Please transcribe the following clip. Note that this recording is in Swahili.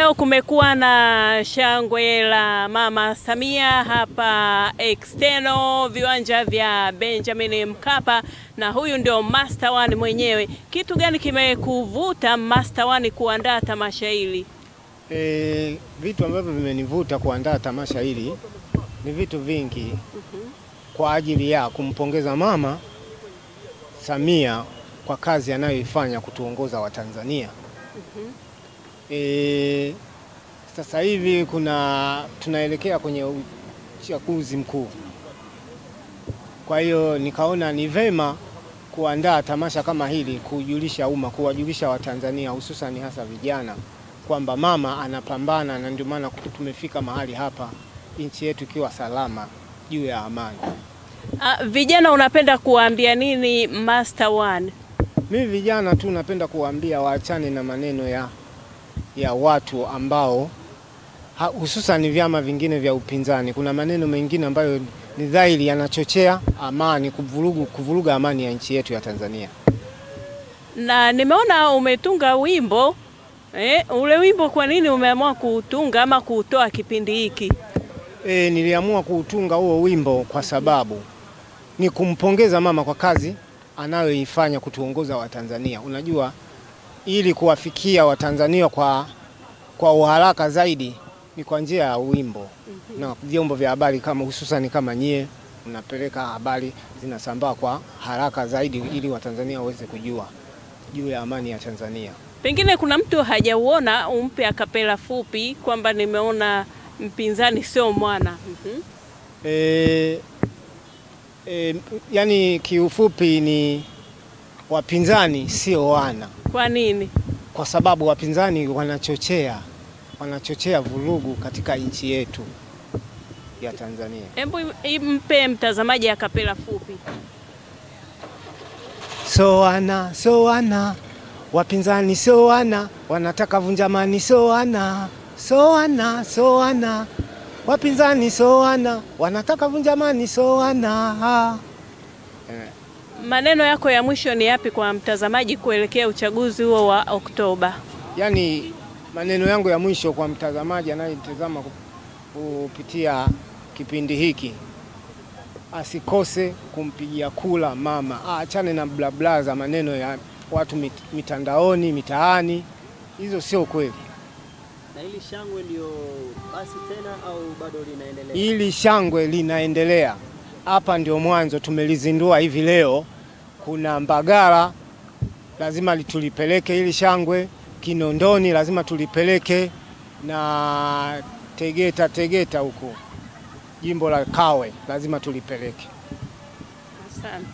Leo kumekuwa na shangwe la Mama Samia hapa external viwanja vya Benjamin Mkapa, na huyu ndio Master One mwenyewe. Kitu gani kimekuvuta Master One kuandaa tamasha hili? Vitu ambavyo vimenivuta kuandaa tamasha hili ni vitu vingi. Kwa ajili ya kumpongeza Mama Samia kwa kazi anayoifanya kutuongoza Watanzania. Sasa hivi tunaelekea kwenye uchaguzi mkuu. Kwa hiyo nikaona ni vema kuandaa tamasha kama hili, kujulisha umma, kuwajulisha Watanzania hususan hasa vijana kwamba Mama anapambana, na ndio maana tumefika mahali hapa, nchi yetu ikiwa salama juu ya amani. Vijana unapenda kuambia nini Master One? Mimi vijana tu napenda kuambia waachane na maneno ya watu ambao hususan vyama vingine vya upinzani. Kuna maneno mengine ambayo ni dhahiri yanachochea amani, kuvuruga amani ya nchi yetu ya Tanzania. Na nimeona umetunga wimbo. Ule wimbo kwa nini umeamua kuutunga ama kuutoa kipindi hiki? Niliamua kuutunga huo wimbo kwa sababu ni kumpongeza Mama kwa kazi anayoifanya kutuongoza Watanzania. Unajua, ili kuwafikia Watanzania kwa uharaka zaidi ni kwa njia ya wimbo. Na vyombo vya habari hususan kama nyie unapeleka habari zinasambaa kwa haraka zaidi ili Watanzania waweze kujua juu ya amani ya Tanzania. Pengine kuna mtu hajauona, umpe akapela fupi kwamba nimeona mpinzani sio mwana. Yani kiufupi ni wapinzani sio wana. Kwa nini? Kwa sababu wapinzani wanachochea vurugu katika nchi yetu ya Tanzania. Hebu mpe mtazamaji akapela fupi. So wana wapinzani so wana, wanataka vunjamani so wana, wapinzani so wana, wanataka vunjamani so wana. Maneno yako ya mwisho ni yapi kwa mtazamaji kuelekea uchaguzi huo wa Oktoba? Yani maneno yangu ya mwisho kwa mtazamaji anayetazama kupitia kipindi hiki, asikose kumpigia kula Mama. Achane na blabla za maneno ya watu mitandaoni, mitaani. Hizo sio kweli. Na hili shangwe ndio basi tena au bado linaendelea? Hili shangwe linaendelea. Hapa ndio mwanzo, tumelizindua hivi leo. Kuna Mbagala lazima tulipeleke hili shangwe, Kinondoni lazima tulipeleke, na Tegeta huko jimbo la Kawe lazima tulipeleke. Asante.